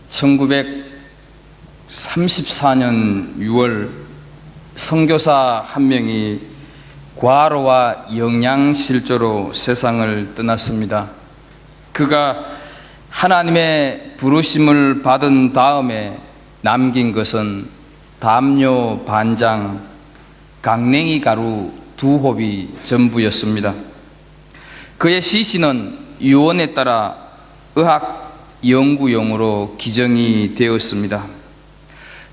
1934년 6월 선교사 한 명이 과로와 영양실조로 세상을 떠났습니다. 그가 하나님의 부르심을 받은 다음에 남긴 것은 담요 반장, 강냉이 가루 2홉이 전부였습니다. 그의 시신은 유언에 따라 의학 연구용으로 기증이 되었습니다.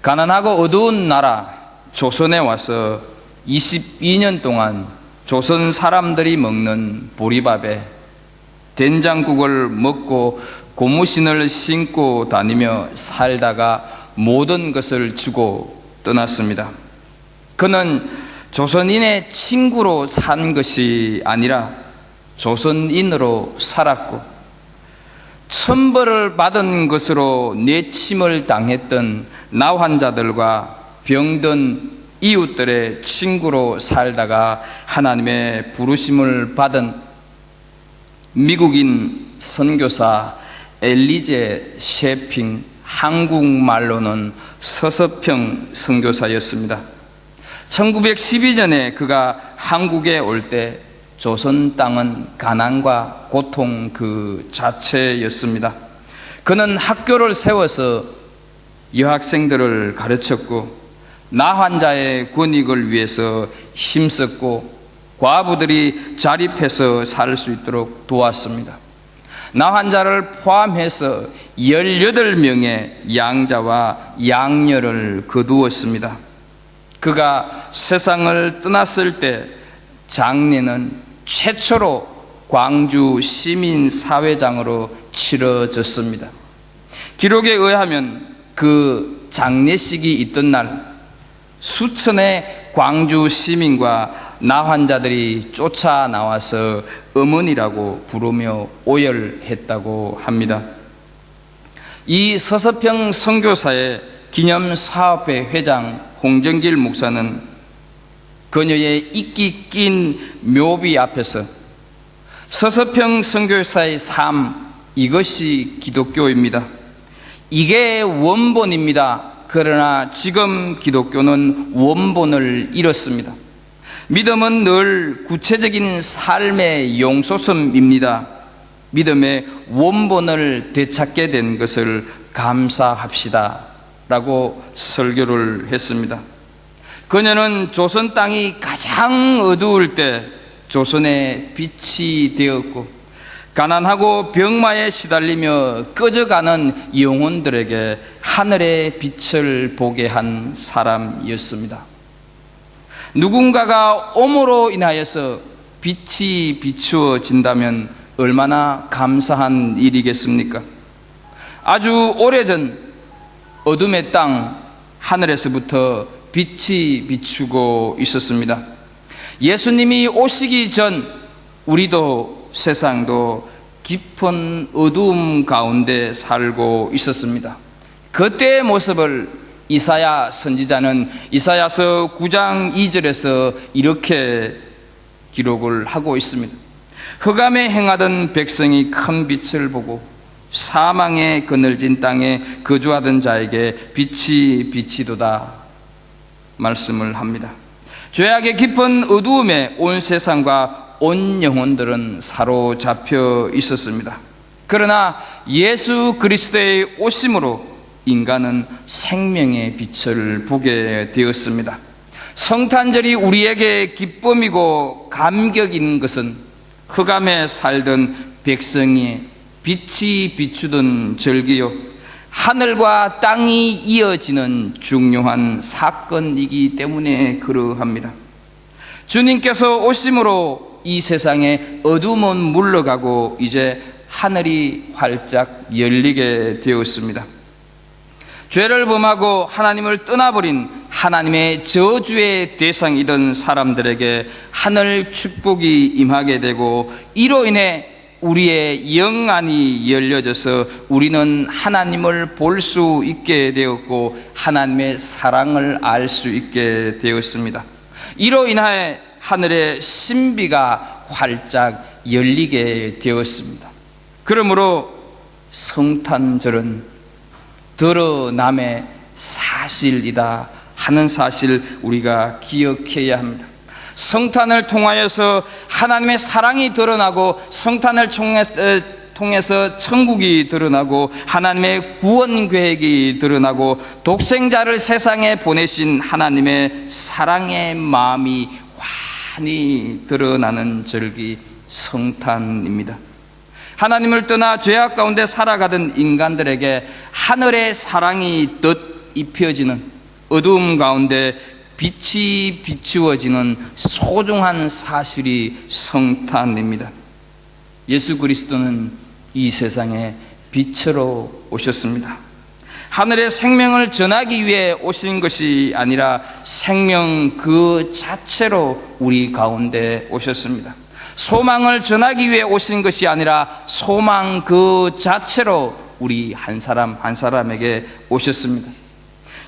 가난하고 어두운 나라 조선에 와서 22년 동안 조선 사람들이 먹는 보리밥에 된장국을 먹고 고무신을 신고 다니며 살다가 모든 것을 주고 떠났습니다. 그는 조선인의 친구로 산 것이 아니라 조선인으로 살았고, 천벌을 받은 것으로 내침을 당했던 나 환자들과 병든 이웃들의 친구로 살다가 하나님의 부르심을 받은 미국인 선교사 엘리제 셰핑, 한국말로는 서서평 선교사였습니다. 1912년에 그가 한국에 올 때 조선 땅은 가난과 고통 그 자체였습니다. 그는 학교를 세워서 여학생들을 가르쳤고, 나 환자의 권익을 위해서 힘썼고, 과부들이 자립해서 살 수 있도록 도왔습니다. 나 환자를 포함해서 18명의 양자와 양녀를 거두었습니다. 그가 세상을 떠났을 때 장례는 최초로 광주 시민사회장으로 치러졌습니다. 기록에 의하면 그 장례식이 있던 날 수천의 광주 시민과 나 환자들이 쫓아나와서 어머니라고 부르며 오열했다고 합니다. 이 서서평 선교사의 기념사업회 회장 홍정길 목사는 그녀의 이끼 낀 묘비 앞에서 서서평 선교사의 삶, 이것이 기독교입니다. 이게 원본입니다. 그러나 지금 기독교는 원본을 잃었습니다. 믿음은 늘 구체적인 삶의 용솟음입니다. 믿음의 원본을 되찾게 된 것을 감사합시다 라고 설교를 했습니다. 그녀는 조선 땅이 가장 어두울 때 조선의 빛이 되었고, 가난하고 병마에 시달리며 꺼져가는 영혼들에게 하늘의 빛을 보게 한 사람이었습니다. 누군가가 오므로 인하여서 빛이 비추어진다면 얼마나 감사한 일이겠습니까? 아주 오래전 어둠의 땅 하늘에서부터 빛이 비추고 있었습니다. 예수님이 오시기 전 우리도 세상도 깊은 어두움 가운데 살고 있었습니다. 그때의 모습을 이사야 선지자는 이사야서 9장 2절에서 이렇게 기록을 하고 있습니다. 흑암에 행하던 백성이 큰 빛을 보고 사망의 그늘진 땅에 거주하던 자에게 빛이 비치도다 말씀을 합니다. 죄악의 깊은 어두움에 온 세상과 온 영혼들은 사로잡혀 있었습니다. 그러나 예수 그리스도의 오심으로 인간은 생명의 빛을 보게 되었습니다. 성탄절이 우리에게 기쁨이고 감격인 것은 흑암에 살던 백성이 빛이 비추던 절기요, 하늘과 땅이 이어지는 중요한 사건이기 때문에 그러합니다. 주님께서 오심으로 이 세상의 어둠은 물러가고 이제 하늘이 활짝 열리게 되었습니다. 죄를 범하고 하나님을 떠나버린 하나님의 저주의 대상이던 사람들에게 하늘 축복이 임하게 되고, 이로 인해 우리의 영안이 열려져서 우리는 하나님을 볼 수 있게 되었고 하나님의 사랑을 알 수 있게 되었습니다. 이로 인하여 하늘의 신비가 활짝 열리게 되었습니다. 그러므로 성탄절은 드러남의 사실이다 하는 사실 우리가 기억해야 합니다. 성탄을 통하여서 하나님의 사랑이 드러나고, 성탄을 통해서 천국이 드러나고, 하나님의 구원 계획이 드러나고, 독생자를 세상에 보내신 하나님의 사랑의 마음이 환히 드러나는 절기 성탄입니다. 하나님을 떠나 죄악 가운데 살아가던 인간들에게 하늘의 사랑이 덧입혀지는, 어두움 가운데 빛이 비추어지는 소중한 사실이 성탄입니다. 예수 그리스도는 이 세상에 빛으로 오셨습니다. 하늘의 생명을 전하기 위해 오신 것이 아니라 생명 그 자체로 우리 가운데 오셨습니다. 소망을 전하기 위해 오신 것이 아니라 소망 그 자체로 우리 한 사람 한 사람에게 오셨습니다.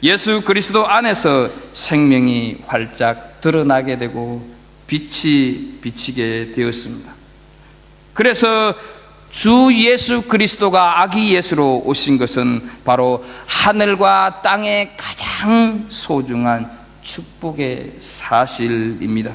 예수 그리스도 안에서 생명이 활짝 드러나게 되고 빛이 비치게 되었습니다. 그래서 주 예수 그리스도가 아기 예수로 오신 것은 바로 하늘과 땅의 가장 소중한 축복의 사실입니다.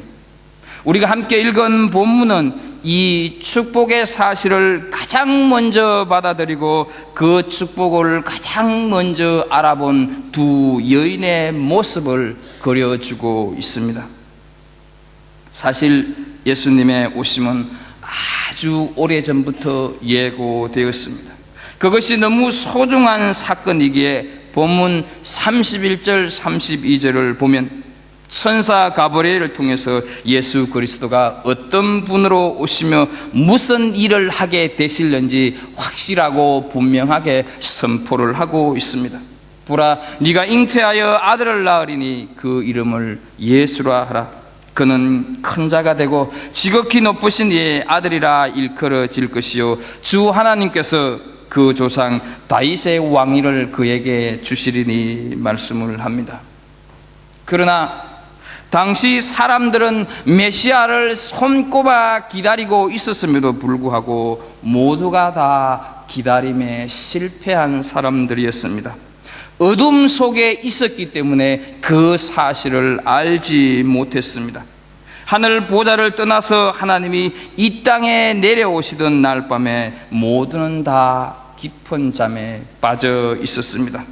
우리가 함께 읽은 본문은 이 축복의 사실을 가장 먼저 받아들이고 그 축복을 가장 먼저 알아본 두 여인의 모습을 그려주고 있습니다. 사실 예수님의 오심은 아주 오래전부터 예고되었습니다. 그것이 너무 소중한 사건이기에 본문 31절 32절을 보면 천사 가브리엘을 통해서 예수 그리스도가 어떤 분으로 오시며 무슨 일을 하게 되실는지 확실하고 분명하게 선포를 하고 있습니다. 보라, 네가 잉태하여 아들을 낳으리니 그 이름을 예수라 하라. 그는 큰 자가 되고 지극히 높으신 이의 아들이라 일컬어질 것이요 주 하나님께서 그 조상 다윗의 왕위를 그에게 주시리니 말씀을 합니다. 그러나 당시 사람들은 메시아를 손꼽아 기다리고 있었음에도 불구하고 모두가 다 기다림에 실패한 사람들이었습니다. 어둠 속에 있었기 때문에 그 사실을 알지 못했습니다. 하늘 보좌를 떠나서 하나님이 이 땅에 내려오시던 날 밤에 모두는 다 깊은 잠에 빠져 있었습니다.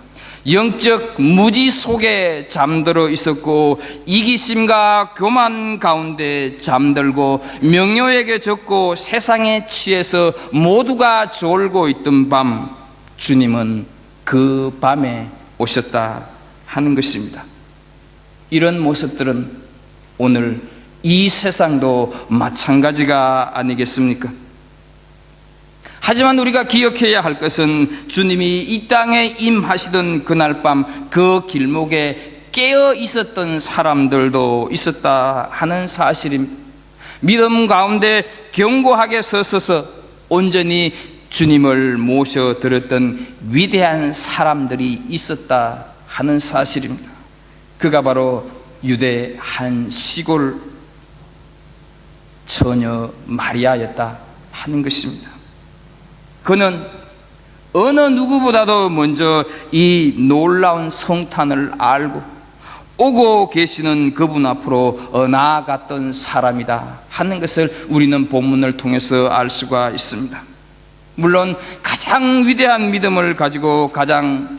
영적 무지 속에 잠들어 있었고 이기심과 교만 가운데 잠들고 명료에게 젖고 세상에 취해서 모두가 졸고 있던 밤, 주님은 그 밤에 오셨다 하는 것입니다. 이런 모습들은 오늘 이 세상도 마찬가지가 아니겠습니까? 하지만 우리가 기억해야 할 것은 주님이 이 땅에 임하시던 그날 밤 그 길목에 깨어 있었던 사람들도 있었다 하는 사실입니다. 믿음 가운데 견고하게 서서서 온전히 주님을 모셔 들었던 위대한 사람들이 있었다 하는 사실입니다. 그가 바로 유대 한 시골 처녀 마리아였다 하는 것입니다. 그는 어느 누구보다도 먼저 이 놀라운 성탄을 알고 오고 계시는 그분 앞으로 나아갔던 사람이다 하는 것을 우리는 본문을 통해서 알 수가 있습니다. 물론 가장 위대한 믿음을 가지고 가장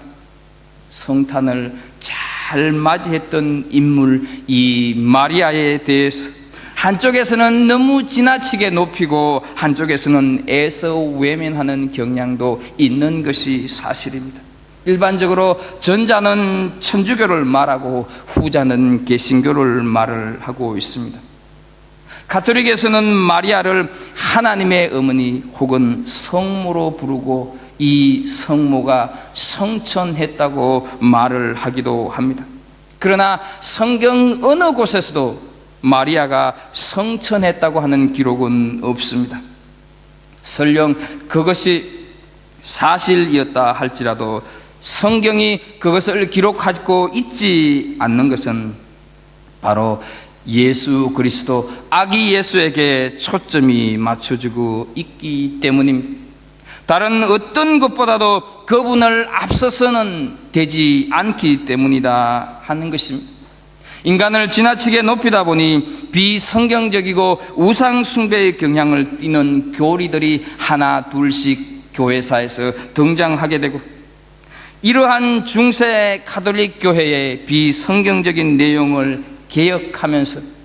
성탄을 잘 맞이했던 인물 이 마리아에 대해서 한쪽에서는 너무 지나치게 높이고 한쪽에서는 애써 외면하는 경향도 있는 것이 사실입니다. 일반적으로 전자는 천주교를 말하고 후자는 개신교를 말을 하고 있습니다. 가톨릭에서는 마리아를 하나님의 어머니 혹은 성모로 부르고 이 성모가 성천했다고 말을 하기도 합니다. 그러나 성경 어느 곳에서도 마리아가 성천했다고 하는 기록은 없습니다. 설령 그것이 사실이었다 할지라도 성경이 그것을 기록하고 있지 않는 것은 바로 예수 그리스도 아기 예수에게 초점이 맞춰지고 있기 때문입니다. 다른 어떤 것보다도 그분을 앞서서는 되지 않기 때문이다 하는 것입니다. 인간을 지나치게 높이다 보니 비성경적이고 우상 숭배의 경향을 띠는 교리들이 하나 둘씩 교회사에서 등장하게 되고, 이러한 중세 가톨릭 교회의 비성경적인 내용을 개혁하면서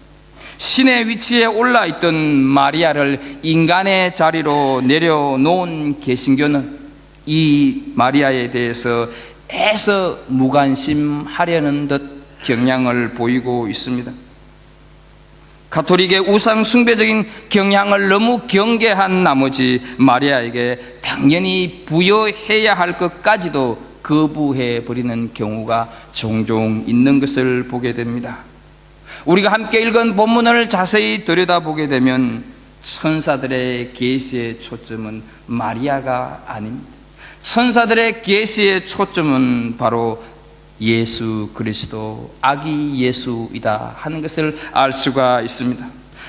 신의 위치에 올라있던 마리아를 인간의 자리로 내려놓은 개신교는 이 마리아에 대해서 애써 무관심하려는 듯 경향을 보이고 있습니다. 가톨릭의 우상 숭배적인 경향을 너무 경계한 나머지 마리아에게 당연히 부여해야 할 것까지도 거부해버리는 경우가 종종 있는 것을 보게 됩니다. 우리가 함께 읽은 본문을 자세히 들여다보게 되면 천사들의 계시의 초점은 마리아가 아닙니다. 천사들의 계시의 초점은 바로 예수 그리스도, 아기 예수이다 하는 것을 알 수가 있습니다.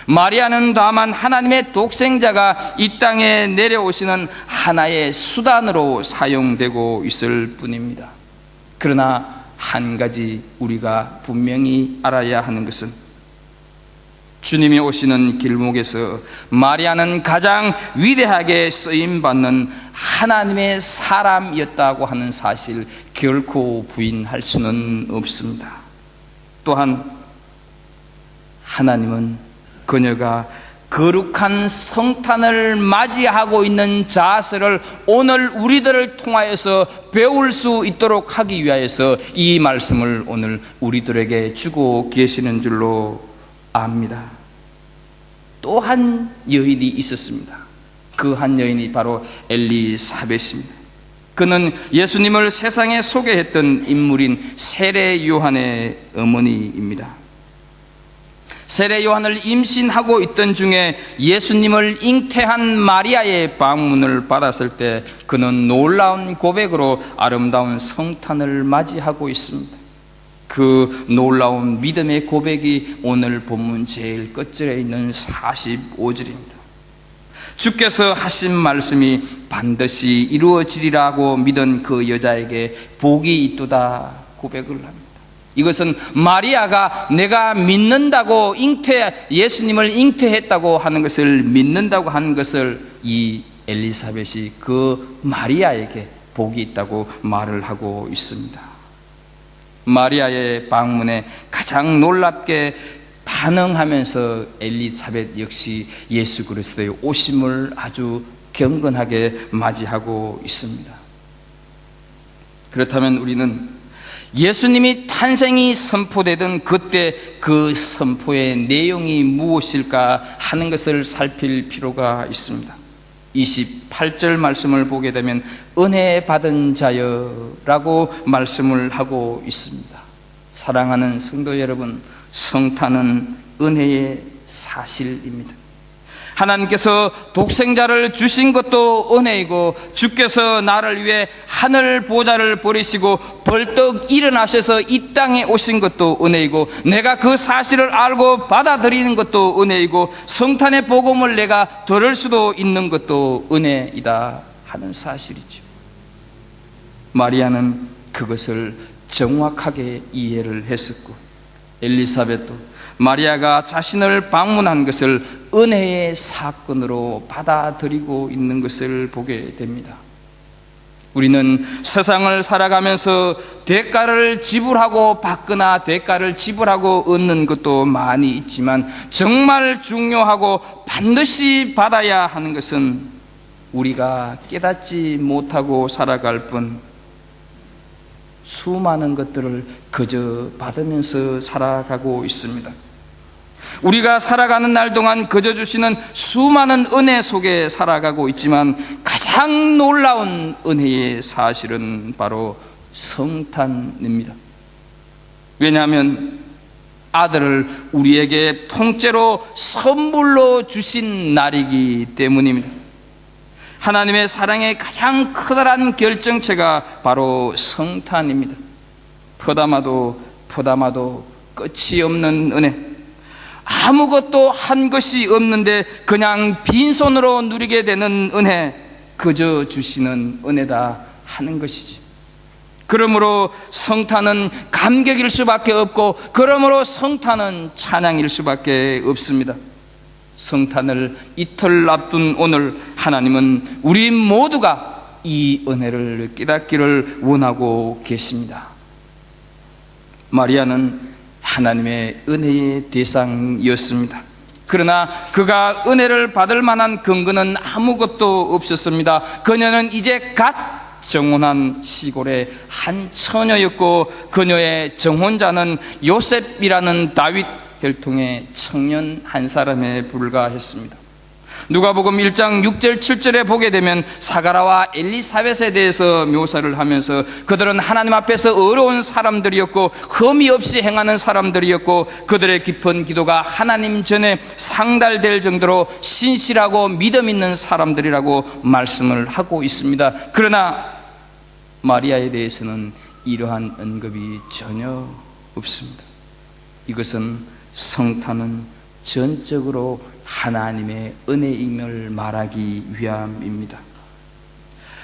마리아는 다만 하나님의 독생자가 이 땅에 내려오시는 하나의 수단으로 사용되고 있을 뿐입니다. 그러나 한 가지 우리가 분명히 알아야 하는 것은 주님이 오시는 길목에서 마리아는 가장 위대하게 쓰임받는 하나님의 사람이었다고 하는 사실 결코 부인할 수는 없습니다. 또한 하나님은 그녀가 거룩한 성탄을 맞이하고 있는 자세를 오늘 우리들을 통하여서 배울 수 있도록 하기 위하여서 이 말씀을 오늘 우리들에게 주고 계시는 줄로 압니다. 또 한 여인이 있었습니다. 그 한 여인이 바로 엘리사벳입니다. 그는 예수님을 세상에 소개했던 인물인 세례 요한의 어머니입니다. 세례 요한을 임신하고 있던 중에 예수님을 잉태한 마리아의 방문을 받았을 때 그는 놀라운 고백으로 아름다운 성탄을 맞이하고 있습니다. 그 놀라운 믿음의 고백이 오늘 본문 제일 끝절에 있는 45절입니다. 주께서 하신 말씀이 반드시 이루어지리라고 믿은 그 여자에게 복이 있도다 고백을 합니다. 이것은 마리아가 내가 믿는다고 예수님을 잉태했다고 하는 것을 믿는다고 하는 것을 이 엘리사벳이 그 마리아에게 복이 있다고 말을 하고 있습니다. 마리아의 방문에 가장 놀랍게 반응하면서 엘리사벳 역시 예수 그리스도의 오심을 아주 경건하게 맞이하고 있습니다. 그렇다면 우리는 예수님이 탄생이 선포되던 그때 그 선포의 내용이 무엇일까 하는 것을 살필 필요가 있습니다. 28절 말씀을 보게 되면 은혜 받은 자여라고 말씀을 하고 있습니다. 사랑하는 성도 여러분, 성탄은 은혜의 사실입니다. 하나님께서 독생자를 주신 것도 은혜이고 주께서 나를 위해 하늘 보좌를 버리시고 벌떡 일어나셔서 이 땅에 오신 것도 은혜이고 내가 그 사실을 알고 받아들이는 것도 은혜이고 성탄의 복음을 내가 들을 수도 있는 것도 은혜이다 하는 사실이죠. 마리아는 그것을 정확하게 이해를 했었고 엘리사벳도 마리아가 자신을 방문한 것을 은혜의 사건으로 받아들이고 있는 것을 보게 됩니다. 우리는 세상을 살아가면서 대가를 지불하고 받거나 대가를 지불하고 얻는 것도 많이 있지만 정말 중요하고 반드시 받아야 하는 것은 우리가 깨닫지 못하고 살아갈 뿐 수많은 것들을 그저 받으면서 살아가고 있습니다. 우리가 살아가는 날 동안 그저 주시는 수많은 은혜 속에 살아가고 있지만 가장 놀라운 은혜의 사실은 바로 성탄입니다. 왜냐하면 아들을 우리에게 통째로 선물로 주신 날이기 때문입니다. 하나님의 사랑의 가장 커다란 결정체가 바로 성탄입니다. 퍼담아도 끝이 없는 은혜, 아무것도 한 것이 없는데 그냥 빈손으로 누리게 되는 은혜, 그저 주시는 은혜다 하는 것이지. 그러므로 성탄은 감격일 수밖에 없고, 그러므로 성탄은 찬양일 수밖에 없습니다. 성탄을 이틀 앞둔 오늘, 하나님은 우리 모두가 이 은혜를 깨닫기를 원하고 계십니다. 마리아는 하나님의 은혜의 대상이었습니다. 그러나 그가 은혜를 받을 만한 근거는 아무것도 없었습니다. 그녀는 이제 갓 정혼한 시골의 한 처녀였고, 그녀의 정혼자는 요셉이라는 다윗 혈통의 청년 한 사람에 불과했습니다. 누가복음 1장 6절 7절에 보게 되면 사가라와 엘리사벳에 대해서 묘사를 하면서 그들은 하나님 앞에서 어려운 사람들이었고 흠이 없이 행하는 사람들이었고 그들의 깊은 기도가 하나님 전에 상달될 정도로 신실하고 믿음 있는 사람들이라고 말씀을 하고 있습니다. 그러나 마리아에 대해서는 이러한 언급이 전혀 없습니다. 이것은 성탄은 전적으로 하나님의 은혜임을 말하기 위함입니다.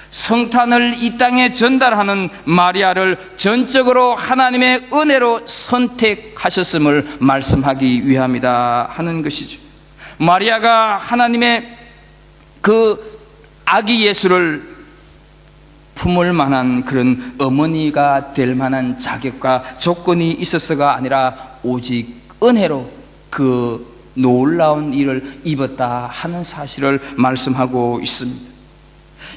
성탄을 이 땅에 전달하는 마리아를 전적으로 하나님의 은혜로 선택하셨음을 말씀하기 위함이다 하는 것이죠. 마리아가 하나님의 그 아기 예수를 품을 만한 그런 어머니가 될 만한 자격과 조건이 있어서가 아니라 오직 은혜로 그 놀라운 일을 입었다 하는 사실을 말씀하고 있습니다.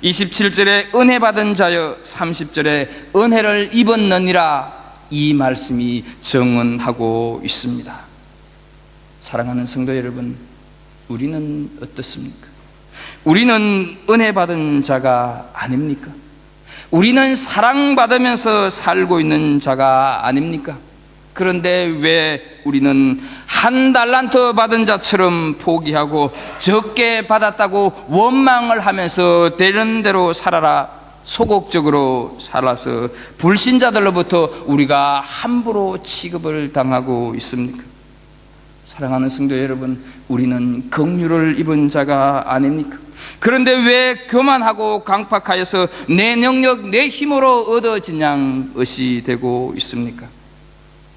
27절에 은혜 받은 자여, 30절에 은혜를 입었느니라, 이 말씀이 정언하고 있습니다. 사랑하는 성도 여러분, 우리는 어떻습니까? 우리는 은혜 받은 자가 아닙니까? 우리는 사랑받으면서 살고 있는 자가 아닙니까? 그런데 왜 우리는 한 달란트 받은 자처럼 포기하고 적게 받았다고 원망을 하면서 되는 대로 살아라, 소극적으로 살아서 불신자들로부터 우리가 함부로 취급을 당하고 있습니까? 사랑하는 성도 여러분, 우리는 긍휼을 입은 자가 아닙니까? 그런데 왜 교만하고 강팍하여서 내 능력, 내 힘으로 얻어진 양 의시 되고 있습니까?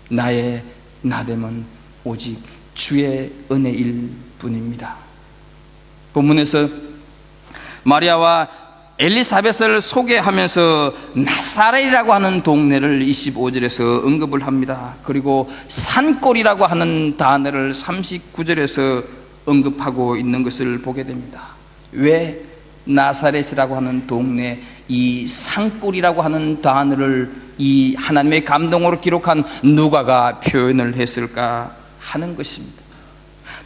나의 나됨은 오직 주의 은혜일 뿐입니다. 본문에서 마리아와 엘리사벳을 소개하면서 나사렛이라고 하는 동네를 25절에서 언급을 합니다. 그리고 산골이라고 하는 단어를 39절에서 언급하고 있는 것을 보게 됩니다. 왜 나사렛이라고 하는 동네, 이 산골이라고 하는 단어를 이 하나님의 감동으로 기록한 누가가 표현을 했을까 하는 것입니다.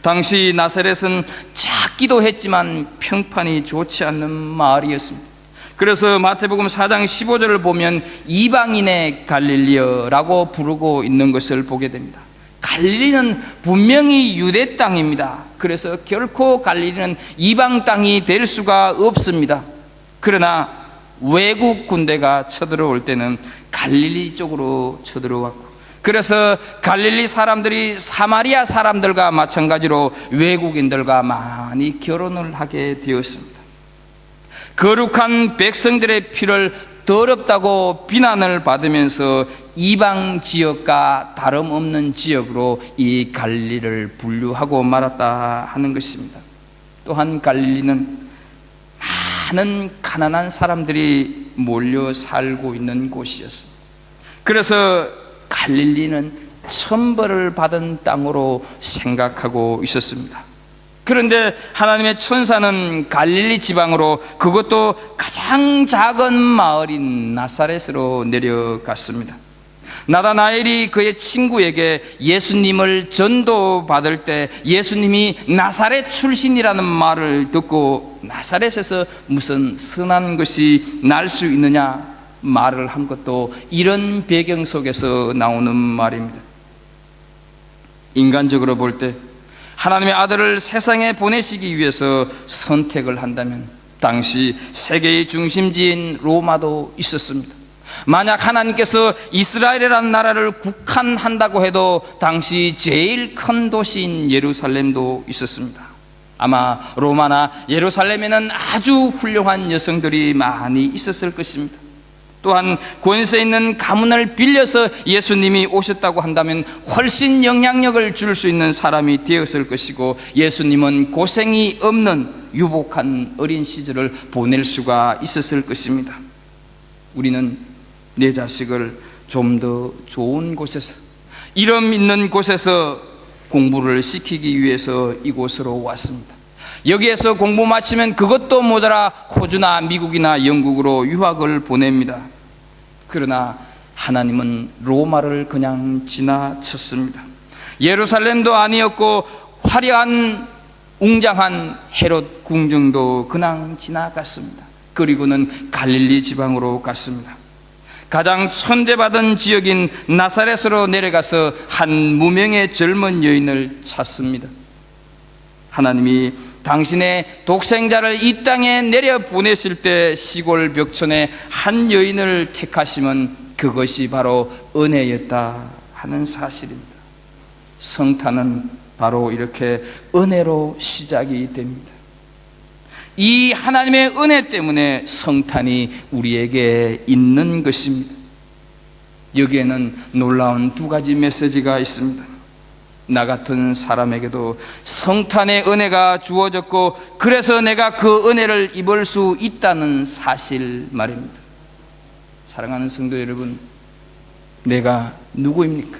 당시 나사렛은 작기도 했지만 평판이 좋지 않는 마을이었습니다. 그래서 마태복음 4장 15절을 보면 이방인의 갈릴리여라고 부르고 있는 것을 보게 됩니다. 갈릴리는 분명히 유대 땅입니다. 그래서 결코 갈릴리는 이방 땅이 될 수가 없습니다. 그러나 외국 군대가 쳐들어올 때는 갈릴리 쪽으로 쳐들어왔고, 그래서 갈릴리 사람들이 사마리아 사람들과 마찬가지로 외국인들과 많이 결혼을 하게 되었습니다. 거룩한 백성들의 피를 더럽다고 비난을 받으면서 이방 지역과 다름없는 지역으로 이 갈릴리를 분류하고 말았다 하는 것입니다. 또한 갈릴리는 많은 가난한 사람들이 몰려 살고 있는 곳이었습니다. 그래서 갈릴리는 천벌을 받은 땅으로 생각하고 있었습니다. 그런데 하나님의 천사는 갈릴리 지방으로, 그것도 가장 작은 마을인 나사렛으로 내려갔습니다. 나다나엘이 그의 친구에게 예수님을 전도받을 때 예수님이 나사렛 출신이라는 말을 듣고 나사렛에서 무슨 선한 것이 날 수 있느냐 말을 한 것도 이런 배경 속에서 나오는 말입니다. 인간적으로 볼 때 하나님의 아들을 세상에 보내시기 위해서 선택을 한다면 당시 세계의 중심지인 로마도 있었습니다. 만약 하나님께서 이스라엘이라는 나라를 국한한다고 해도 당시 제일 큰 도시인 예루살렘도 있었습니다. 아마 로마나 예루살렘에는 아주 훌륭한 여성들이 많이 있었을 것입니다. 또한 권세 있는 가문을 빌려서 예수님이 오셨다고 한다면 훨씬 영향력을 줄 수 있는 사람이 되었을 것이고, 예수님은 고생이 없는 유복한 어린 시절을 보낼 수가 있었을 것입니다. 우리는 내 자식을 좀 더 좋은 곳에서, 이름 있는 곳에서 공부를 시키기 위해서 이곳으로 왔습니다. 여기에서 공부 마치면 그것도 모자라 호주나 미국이나 영국으로 유학을 보냅니다. 그러나 하나님은 로마를 그냥 지나쳤습니다. 예루살렘도 아니었고 화려한 웅장한 헤롯 궁정도 그냥 지나갔습니다. 그리고는 갈릴리 지방으로 갔습니다. 가장 천대받은 지역인 나사렛으로 내려가서 한 무명의 젊은 여인을 찾습니다. 하나님이 당신의 독생자를 이 땅에 내려보내실 때 시골 벽촌에 한 여인을 택하시면 그것이 바로 은혜였다 하는 사실입니다. 성탄은 바로 이렇게 은혜로 시작이 됩니다. 이 하나님의 은혜 때문에 성탄이 우리에게 있는 것입니다. 여기에는 놀라운 두 가지 메시지가 있습니다. 나 같은 사람에게도 성탄의 은혜가 주어졌고, 그래서 내가 그 은혜를 입을 수 있다는 사실 말입니다. 사랑하는 성도 여러분, 내가 누구입니까?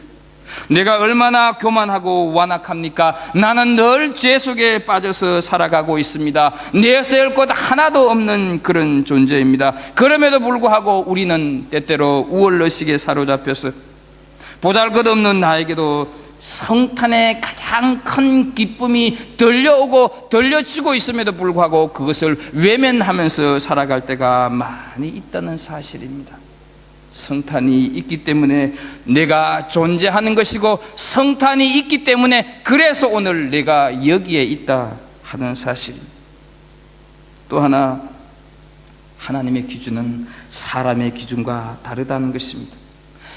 내가 얼마나 교만하고 완악합니까? 나는 늘 죄 속에 빠져서 살아가고 있습니다. 내세울 것 하나도 없는 그런 존재입니다. 그럼에도 불구하고 우리는 때때로 우월의식에 사로잡혀서 보잘것없는 나에게도 성탄의 가장 큰 기쁨이 들려오고 들려주고 있음에도 불구하고 그것을 외면하면서 살아갈 때가 많이 있다는 사실입니다. 성탄이 있기 때문에 내가 존재하는 것이고, 성탄이 있기 때문에 그래서 오늘 내가 여기에 있다 하는 사실입니다. 또 하나, 하나님의 기준은 사람의 기준과 다르다는 것입니다.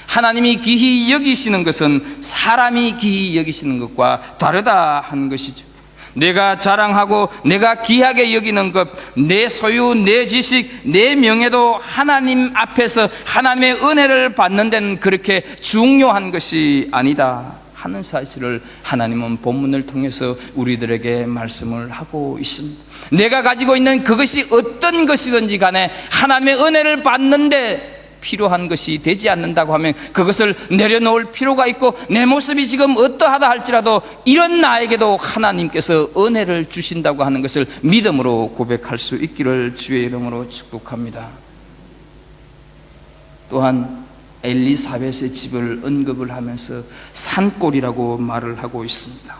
하나님이 귀히 여기시는 것은 사람이 귀히 여기시는 것과 다르다 하는 것이죠. 내가 자랑하고 내가 귀하게 여기는 것, 내 소유, 내 지식, 내 명예도 하나님 앞에서 하나님의 은혜를 받는 데는 그렇게 중요한 것이 아니다 하는 사실을 하나님은 본문을 통해서 우리들에게 말씀을 하고 있습니다. 내가 가지고 있는 그것이 어떤 것이든지 간에 하나님의 은혜를 받는데 필요한 것이 되지 않는다고 하면 그것을 내려놓을 필요가 있고, 내 모습이 지금 어떠하다 할지라도 이런 나에게도 하나님께서 은혜를 주신다고 하는 것을 믿음으로 고백할 수 있기를 주의 이름으로 축복합니다. 또한 엘리사벳의 집을 언급을 하면서 산골이라고 말을 하고 있습니다.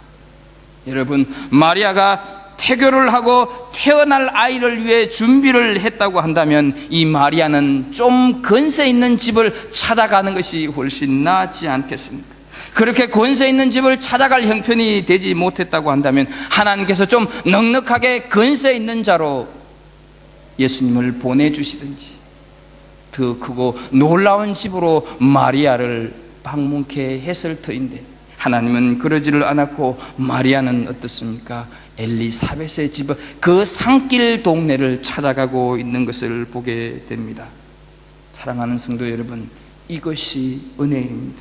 여러분, 마리아가 태교를 하고 태어날 아이를 위해 준비를 했다고 한다면 이 마리아는 좀 권세 있는 집을 찾아가는 것이 훨씬 낫지 않겠습니까? 그렇게 권세 있는 집을 찾아갈 형편이 되지 못했다고 한다면 하나님께서 좀 넉넉하게 권세 있는 자로 예수님을 보내주시든지 더 크고 놀라운 집으로 마리아를 방문케 했을 터인데, 하나님은 그러지를 않았고 마리아는 어떻습니까? 엘리사벳의 집, 그 산길 동네를 찾아가고 있는 것을 보게 됩니다. 사랑하는 성도 여러분, 이것이 은혜입니다.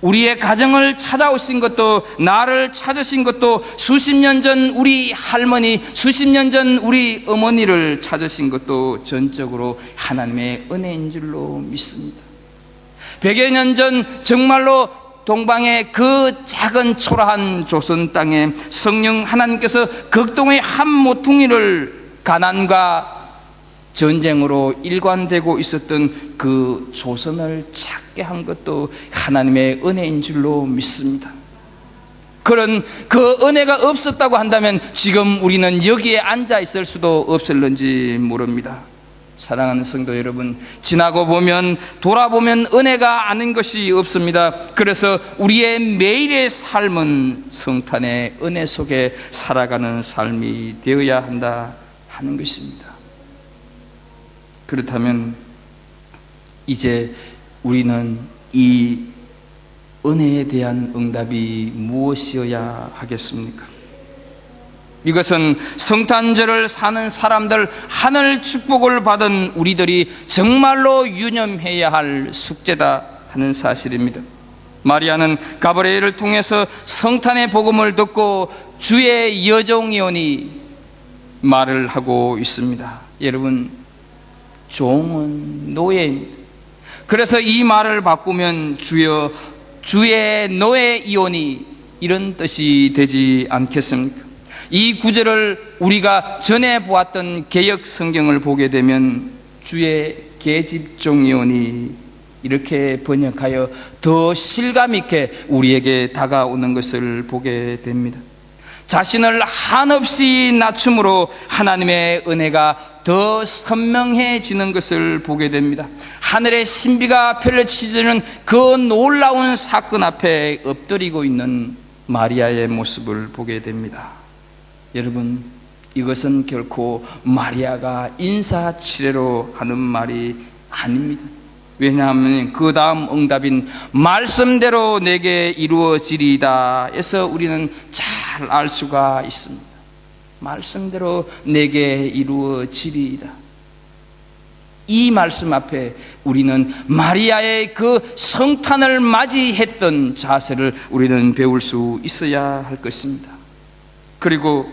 우리의 가정을 찾아오신 것도, 나를 찾으신 것도, 수십 년 전 우리 할머니, 수십 년 전 우리 어머니를 찾으신 것도 전적으로 하나님의 은혜인 줄로 믿습니다. 100여 년 전 정말로 동방의 그 작은 초라한 조선 땅에 성령 하나님께서 극동의 한 모퉁이를 가난과 전쟁으로 일관되고 있었던 그 조선을 찾게 한 것도 하나님의 은혜인 줄로 믿습니다. 그런 그 은혜가 없었다고 한다면 지금 우리는 여기에 앉아 있을 수도 없을는지 모릅니다. 사랑하는 성도 여러분, 지나고 보면, 돌아보면 은혜가 아닌 것이 없습니다. 그래서 우리의 매일의 삶은 성탄의 은혜 속에 살아가는 삶이 되어야 한다 하는 것입니다. 그렇다면 이제 우리는 이 은혜에 대한 응답이 무엇이어야 하겠습니까? 이것은 성탄절을 사는 사람들, 하늘 축복을 받은 우리들이 정말로 유념해야 할 숙제다 하는 사실입니다. 마리아는 가브리엘을 통해서 성탄의 복음을 듣고 주의 여종이오니 말을 하고 있습니다. 여러분, 종은 노예입니다. 그래서 이 말을 바꾸면 주여 주의 노예이오니 이런 뜻이 되지 않겠습니까? 이 구절을 우리가 전에 보았던 개역 성경을 보게 되면 주의 계집종이오니 이렇게 번역하여 더 실감 있게 우리에게 다가오는 것을 보게 됩니다. 자신을 한없이 낮춤으로 하나님의 은혜가 더 선명해지는 것을 보게 됩니다. 하늘의 신비가 펼쳐지는 그 놀라운 사건 앞에 엎드리고 있는 마리아의 모습을 보게 됩니다. 여러분, 이것은 결코 마리아가 인사치레로 하는 말이 아닙니다. 왜냐하면 그 다음 응답인 말씀대로 내게 이루어지리이다 에서 우리는 잘 알 수가 있습니다. 말씀대로 내게 이루어지리이다. 이 말씀 앞에 우리는 마리아의 그 성탄을 맞이했던 자세를 우리는 배울 수 있어야 할 것입니다. 그리고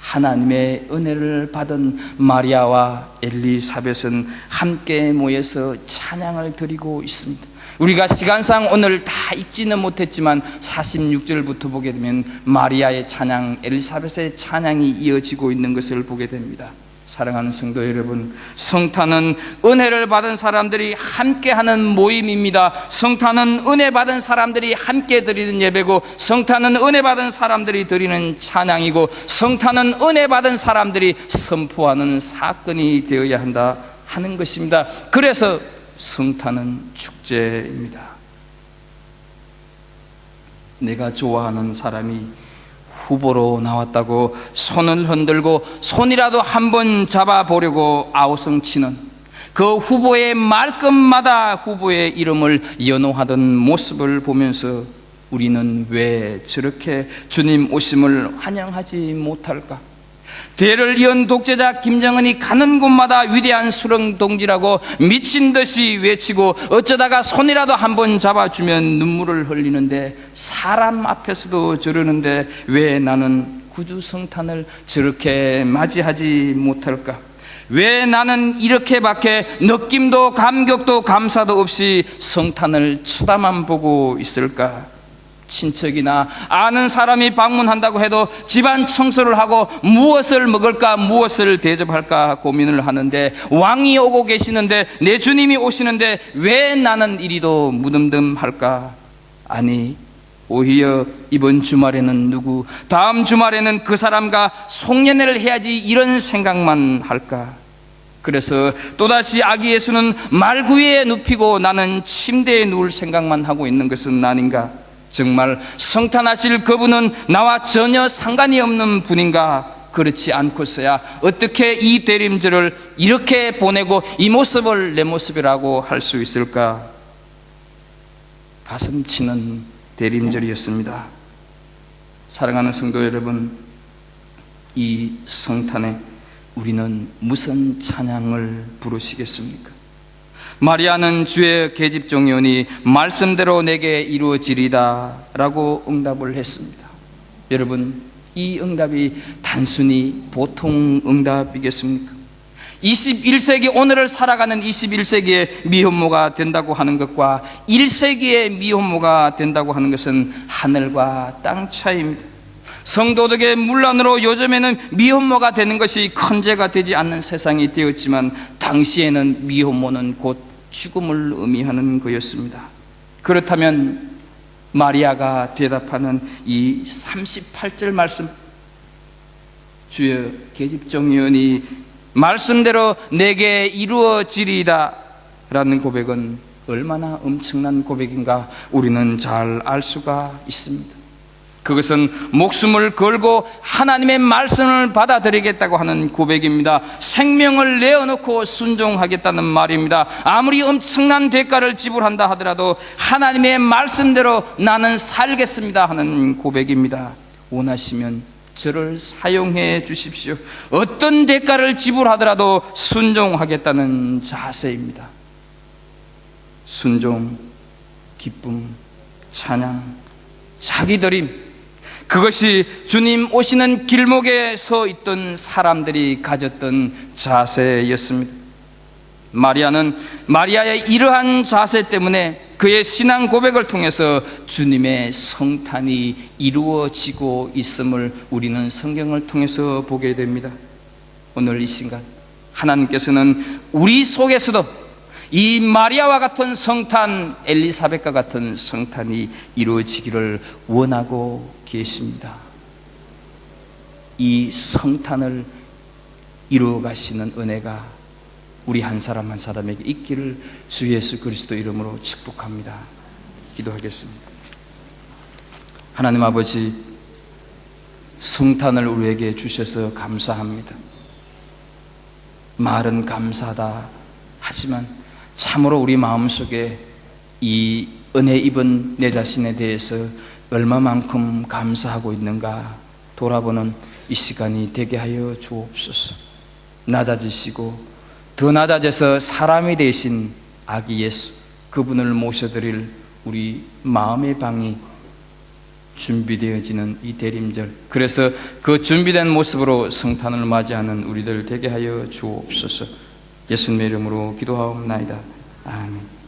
하나님의 은혜를 받은 마리아와 엘리사벳은 함께 모여서 찬양을 드리고 있습니다. 우리가 시간상 오늘 다 읽지는 못했지만 46절부터 보게 되면 마리아의 찬양, 엘리사벳의 찬양이 이어지고 있는 것을 보게 됩니다. 사랑하는 성도 여러분, 성탄은 은혜를 받은 사람들이 함께하는 모임입니다. 성탄은 은혜 받은 사람들이 함께 드리는 예배고, 성탄은 은혜 받은 사람들이 드리는 찬양이고, 성탄은 은혜 받은 사람들이 선포하는 사건이 되어야 한다 하는 것입니다. 그래서 성탄은 축제입니다. 내가 좋아하는 사람이 후보로 나왔다고 손을 흔들고 손이라도 한번 잡아보려고 아우성치는 그 후보의 말끝마다 후보의 이름을 연호하던 모습을 보면서 우리는 왜 저렇게 주님 오심을 환영하지 못할까? 대를 이은 독재자 김정은이 가는 곳마다 위대한 수령 동지라고 미친 듯이 외치고 어쩌다가 손이라도 한번 잡아주면 눈물을 흘리는데, 사람 앞에서도 저러는데 왜 나는 구주 성탄을 저렇게 맞이하지 못할까? 왜 나는 이렇게밖에 느낌도 감격도 감사도 없이 성탄을 쳐다만 보고 있을까? 친척이나 아는 사람이 방문한다고 해도 집안 청소를 하고 무엇을 먹을까, 무엇을 대접할까 고민을 하는데, 왕이 오고 계시는데, 내 주님이 오시는데 왜 나는 이리도 무덤덤할까? 아니, 오히려 이번 주말에는 누구, 다음 주말에는 그 사람과 송년회를 해야지, 이런 생각만 할까? 그래서 또다시 아기 예수는 말구이에 눕히고 나는 침대에 누울 생각만 하고 있는 것은 아닌가? 정말 성탄하실 그분은 나와 전혀 상관이 없는 분인가? 그렇지 않고서야 어떻게 이 대림절을 이렇게 보내고 이 모습을 내 모습이라고 할 수 있을까? 가슴 치는 대림절이었습니다. 사랑하는 성도 여러분, 이 성탄에 우리는 무슨 찬양을 부르시겠습니까? 마리아는 주의 계집종이오니 말씀대로 내게 이루어지리다 라고 응답을 했습니다. 여러분, 이 응답이 단순히 보통 응답이겠습니까? 21세기, 오늘을 살아가는 21세기의 미혼모가 된다고 하는 것과 1세기의 미혼모가 된다고 하는 것은 하늘과 땅 차이입니다. 성도덕의 문란으로 요즘에는 미혼모가 되는 것이 큰죄가 되지 않는 세상이 되었지만, 당시에는 미혼모는 곧 죽음을 의미하는 거였습니다. 그렇다면 마리아가 대답하는 이 38절 말씀, 주여 계집종이오니 말씀대로 내게 이루어지리이다 라는 고백은 얼마나 엄청난 고백인가 우리는 잘 알 수가 있습니다. 그것은 목숨을 걸고 하나님의 말씀을 받아들이겠다고 하는 고백입니다. 생명을 내어놓고 순종하겠다는 말입니다. 아무리 엄청난 대가를 지불한다 하더라도 하나님의 말씀대로 나는 살겠습니다 하는 고백입니다. 원하시면 저를 사용해 주십시오. 어떤 대가를 지불하더라도 순종하겠다는 자세입니다. 순종, 기쁨, 찬양, 자기들임, 그것이 주님 오시는 길목에 서 있던 사람들이 가졌던 자세였습니다. 마리아는 마리아의 이러한 자세 때문에 그의 신앙 고백을 통해서 주님의 성탄이 이루어지고 있음을 우리는 성경을 통해서 보게 됩니다. 오늘 이 시간 하나님께서는 우리 속에서도 이 마리아와 같은 성탄, 엘리사벳과 같은 성탄이 이루어지기를 원하고 계십니다. 이 성탄을 이루어 가시는 은혜가 우리 한 사람 한 사람에게 있기를 주 예수 그리스도 이름으로 축복합니다. 기도하겠습니다. 하나님 아버지, 성탄을 우리에게 주셔서 감사합니다. 말은 감사하다 하지만 참으로 우리 마음속에 이 은혜 입은 내 자신에 대해서 얼마만큼 감사하고 있는가 돌아보는 이 시간이 되게 하여 주옵소서. 낮아지시고 더 낮아져서 사람이 되신 아기 예수, 그분을 모셔드릴 우리 마음의 방이 준비되어지는 이 대림절, 그래서 그 준비된 모습으로 성탄을 맞이하는 우리들 되게 하여 주옵소서. 예수님의 이름으로 기도하옵나이다. 아멘.